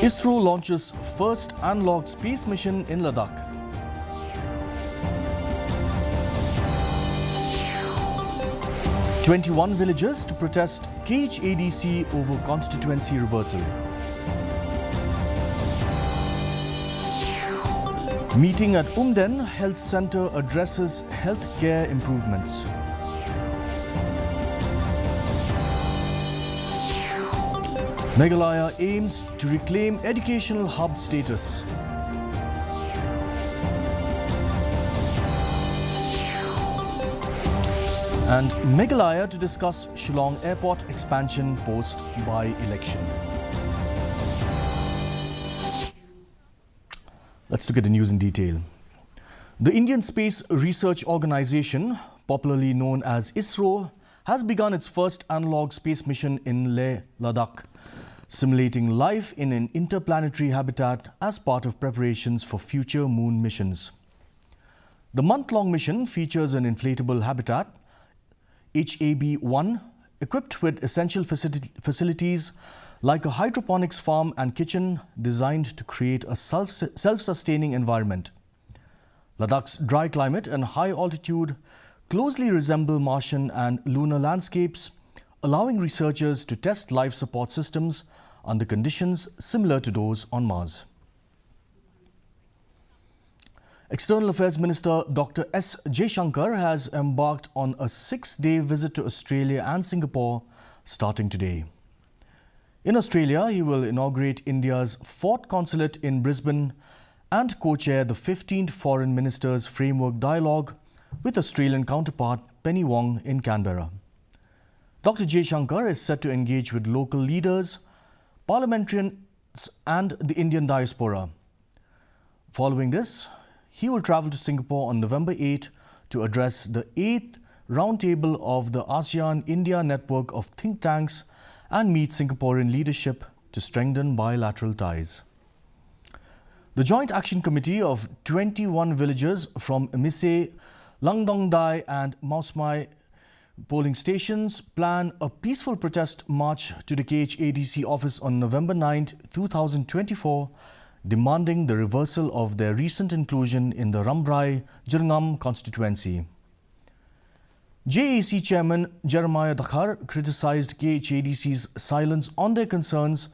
ISRO launches first analog space mission in Ladakh. "21 villages to protest KHADC over constituency reversal." Meeting at Umden Health Centre addresses health care improvements. Meghalaya aims to reclaim educational hub status. And Meghalaya to discuss Shillong Airport expansion post by-election. Let's look at the news in detail. The Indian Space Research Organisation, popularly known as ISRO, has begun its first analog space mission in Leh, Ladakh, simulating life in an interplanetary habitat as part of preparations for future moon missions. The month-long mission features an inflatable habitat, HAB-1, equipped with essential facilities like a hydroponics farm and kitchen designed to create a self-sustaining environment. Ladakh's dry climate and high altitude closely resemble Martian and lunar landscapes, allowing researchers to test life support systems under conditions similar to those on Mars. External Affairs Minister Dr. S. Jaishankar has embarked on a 6-day visit to Australia and Singapore starting today. In Australia, he will inaugurate India's 4th consulate in Brisbane and co-chair the 15th Foreign Ministers Framework Dialogue with Australian counterpart Penny Wong in Canberra. Dr. Jaishankar is set to engage with local leaders, parliamentarians and the Indian diaspora. Following this, he will travel to Singapore on November 8 to address the 8th roundtable of the ASEAN-India network of think tanks and meet Singaporean leadership to strengthen bilateral ties. The Joint Action Committee of 21 villages from Mise, Langdongdai and Mausmai polling stations plan a peaceful protest march to the KHADC office on November 9, 2024, demanding the reversal of their recent inclusion in the Rambrai Jirngam constituency. JAC Chairman Jeremiah Dakhar criticized KHADC's silence on their concerns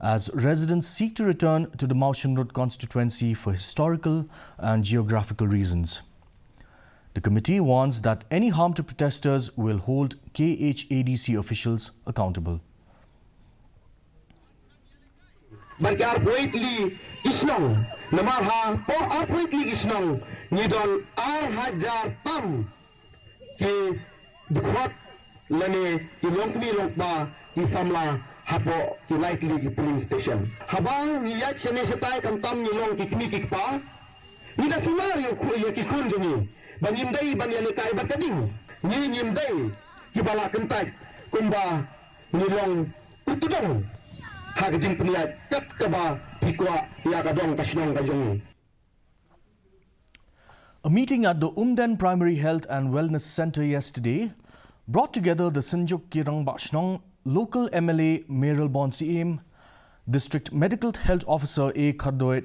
as residents seek to return to the Maushan Road constituency for historical and geographical reasons. The committee warns that any harm to protesters will hold KHADC officials accountable. Isnong namarha po apwitli isnong nidon hajar tam ki dukhot lane ki longkmi longba ki samla hapo ki likely ki polling station haba ni yak chene setai kam tam ni long ki kmi ki pa ni da sumar yo ki kunjuni banim dai ban yale kai batading ni nim dai ki bala kentai kumba ni long utudong hagajing peniat kat kaba pikwa ya kadong kasnong kajong. A meeting at the Umden Primary Health and Wellness Centre yesterday brought together the Sinjuk Kirang Bashnong, local MLA Meral Bonsiim, District Medical Health Officer A. Khardoit,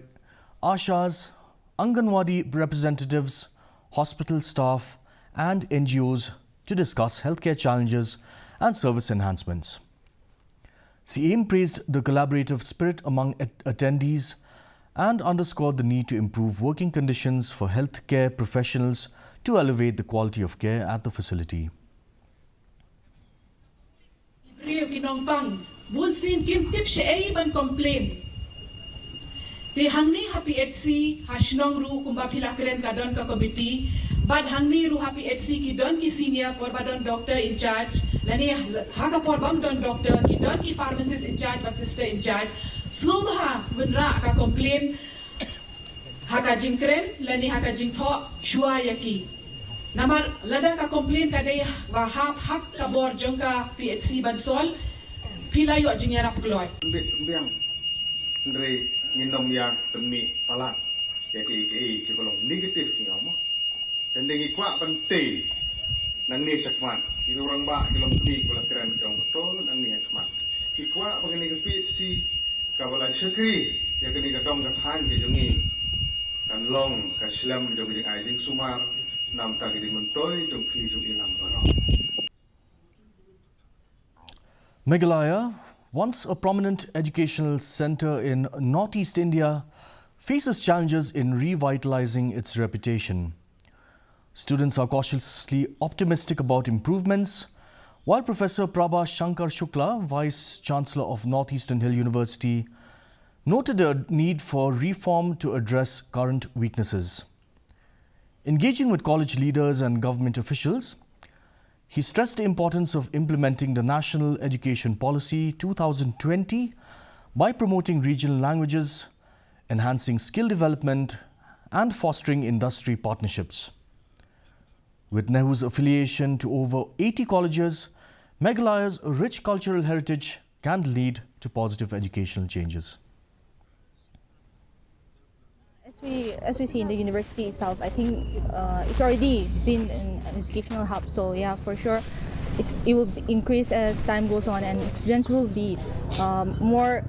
Ashas, Anganwadi representatives, hospital staff and NGOs to discuss healthcare challenges and service enhancements. CM praised the collaborative spirit among attendees and underscored the need to improve working conditions for healthcare professionals to elevate the quality of care at the facility. Di hangni happy HC hashnong ru kumba pilakren kadon ka komiti bad hangni ru happy HC ki don ki senior for badon doctor in charge lani haga for bam don doctor ki don ki pharmacist in charge but sister in charge slum ha wenra ka complain haga jingkren lani haga jingtho shua yaki namar lada ka complain kadai wa hak ka bor jongka PHC bansol pila yo jingyara pugloy Andre nginom yang demi palang jadi sebelum negatif ni apa dan dengan kuat penting nang ni sakman kita orang ba dalam ni kalau keren kau betul nang ni sakman kuat begini ke PHC kabalai syukri ya kini katong kathan ke jungi kan long ka slam jong jing ai jing sumar nam ta ki muntoy jong phi jong ilam barang. Meghalaya, once a prominent educational centre in northeast India, faces challenges in revitalizing its reputation. Students are cautiously optimistic about improvements, while Professor Prabha Shankar Shukla, Vice Chancellor of Northeastern Hill University, noted a need for reform to address current weaknesses. Engaging with college leaders and government officials, he stressed the importance of implementing the National Education Policy 2020 by promoting regional languages, enhancing skill development and fostering industry partnerships. With Nehu's affiliation to over 80 colleges, Meghalaya's rich cultural heritage can lead to positive educational changes. As we see in the university itself, I think it's already been an educational hub. So yeah, for sure, it will increase as time goes on, and students will be more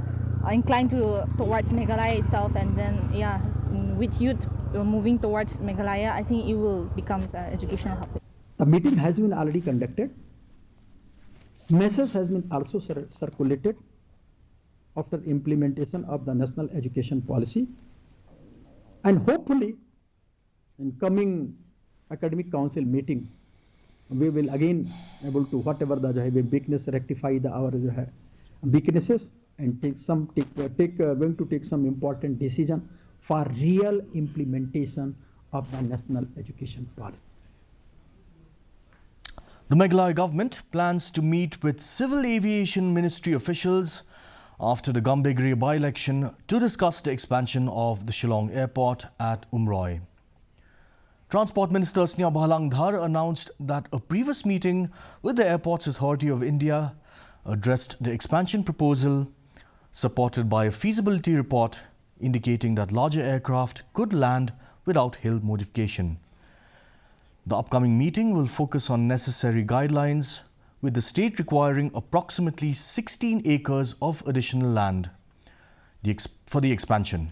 inclined towards Meghalaya itself. And then yeah, with youth moving towards Meghalaya, I think it will become an educational hub. The meeting has been already conducted. Message has been also circulated after implementation of the National Education Policy. And hopefully, in coming academic council meeting, we will again able to whatever the weakness rectify our weaknesses and going to take some important decision for real implementation of the National Education Policy. The Meghalaya government plans to meet with Civil Aviation Ministry officials after the Gambegri by-election to discuss the expansion of the Shillong Airport at Umroi. Transport Minister Sneha Bahalang Dhar announced that a previous meeting with the Airports Authority of India addressed the expansion proposal, supported by a feasibility report indicating that larger aircraft could land without hill modification. The upcoming meeting will focus on necessary guidelines, with the state requiring approximately 16 acres of additional land for the expansion.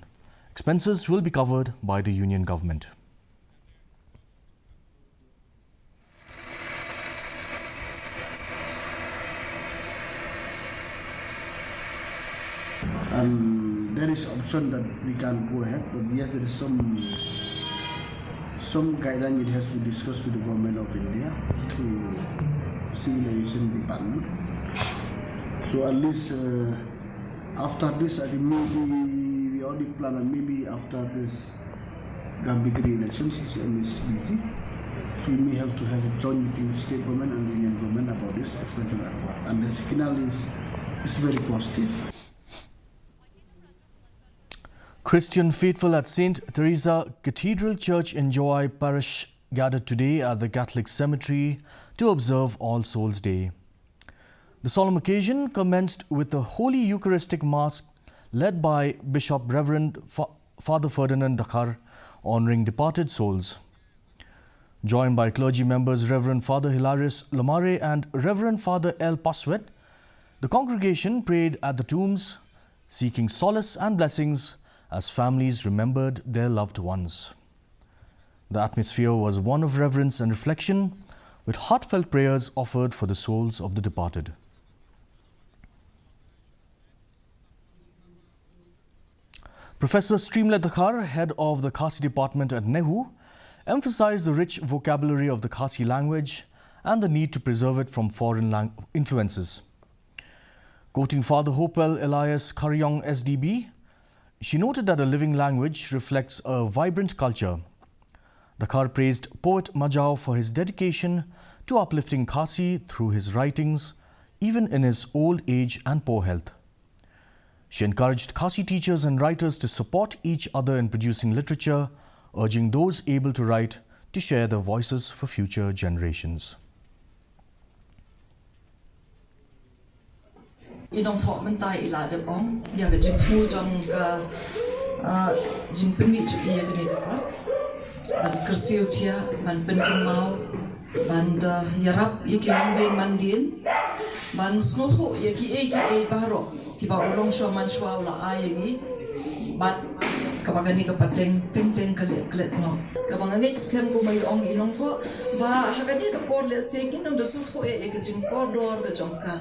Expenses will be covered by the union government. There is option that we can go ahead, but yes, there is some guideline it has to be discussed with the government of India through Civil Aviation Department. So at least after this, I think maybe we already plan, and maybe after this Gambegri election, CCM is busy. So we may have to have a joint meeting with state government and the union government about this expansion airport. And the signal is very positive. Christian faithful at St. Teresa Cathedral Church in Joy Parish gathered today at the Catholic Cemetery to observe All Souls Day. The solemn occasion commenced with the Holy Eucharistic Mass led by Bishop Reverend Father Ferdinand Dakhar, honouring departed souls. Joined by clergy members Reverend Father Hilarious Lamare and Reverend Father El Paswet, the congregation prayed at the tombs, seeking solace and blessings as families remembered their loved ones. The atmosphere was one of reverence and reflection, with heartfelt prayers offered for the souls of the departed. Professor Streamlet Dakhar, head of the Khasi department at Nehu, emphasized the rich vocabulary of the Khasi language and the need to preserve it from foreign influences. Quoting Father Hopewell Elias Karyong SDB, she noted that a living language reflects a vibrant culture. Dakhar praised poet Majao for his dedication to uplifting Khasi through his writings, even in his old age and poor health. She encouraged Khasi teachers and writers to support each other in producing literature, urging those able to write to share their voices for future generations. Inong thọ mình tai ila de ong ya ga jing thu jong jing pini ju iya gani ba ban kersiu tia ban pen mau ban yarap yiki mang de mandin Man snotho yaki baro kiba ulong shwa man shwa ula ayagi but kabagani kapateng teng kalet no kabangani skem ko may ong inong to ba hagani ka porle sekin no da snotho ka jing corridor da jongka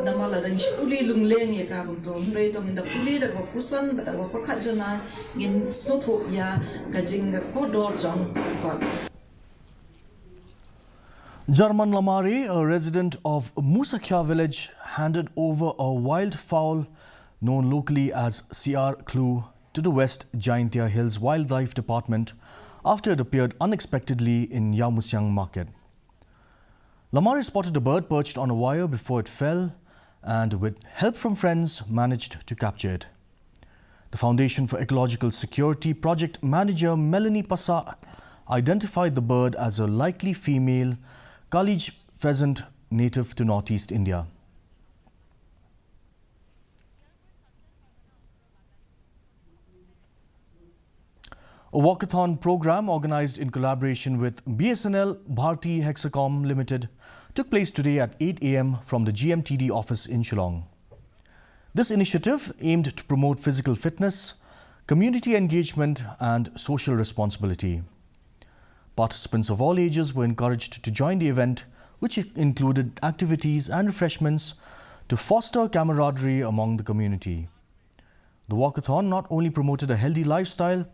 namala dan shuli lungleng ya ka to ndai to nda puli da ko kusan da ko pakhat jana ngin snotho ya ka jing corridor jong ko. Jarman Lamari, a resident of Musakya village, handed over a wild fowl known locally as CR Clue to the West Jaintia Hills Wildlife Department after it appeared unexpectedly in Yamusyang market. Lamari spotted a bird perched on a wire before it fell and with help from friends managed to capture it. The Foundation for Ecological Security project manager Melanie Passa identified the bird as a likely female Kalij pheasant native to northeast India. A walkathon program organized in collaboration with BSNL Bharti Hexacom Limited took place today at 8 a.m. from the GMTD office in Shillong. This initiative aimed to promote physical fitness, community engagement and social responsibility. Participants of all ages were encouraged to join the event, which included activities and refreshments to foster camaraderie among the community. The walkathon not only promoted a healthy lifestyle,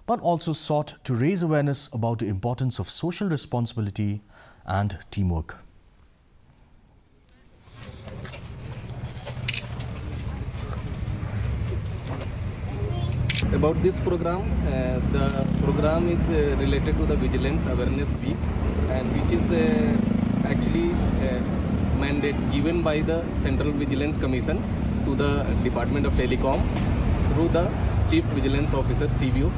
but also sought to raise awareness about the importance of social responsibility and teamwork. About this program, the program is related to the Vigilance Awareness Week, and which is actually mandate given by the Central Vigilance Commission to the Department of Telecom through the Chief Vigilance Officer CVO,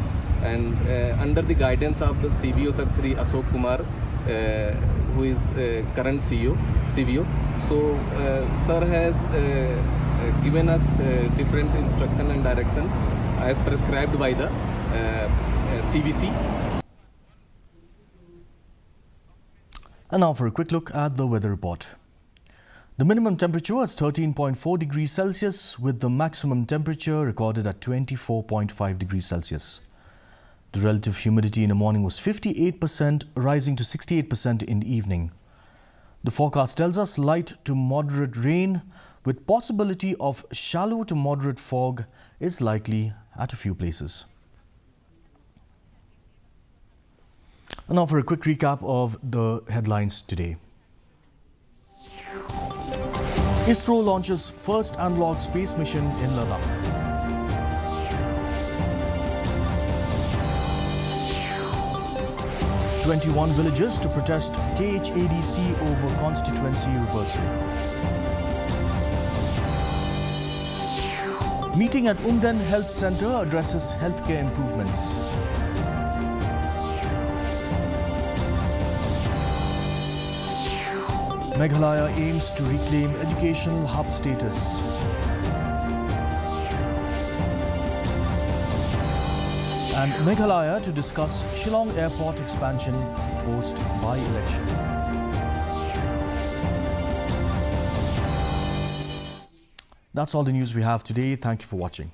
and under the guidance of the CVO Sir Sri Ashok Kumar, who is current CVO. So Sir has given us different instruction and direction as prescribed by the CVC. And now for a quick look at the weather report. The minimum temperature was 13.4 degrees Celsius with the maximum temperature recorded at 24.5 degrees Celsius. The relative humidity in the morning was 58%, rising to 68% in the evening. The forecast tells us light to moderate rain with possibility of shallow to moderate fog is likely at a few places. And now for a quick recap of the headlines today. ISRO launches first analog space mission in Ladakh. "21 villages to protest KHADC over constituency reversal." Meeting at Umden Health Centre addresses healthcare improvements. Meghalaya aims to reclaim educational hub status. And Meghalaya to discuss Shillong Airport expansion post by-election. That's all the news we have today. Thank you for watching.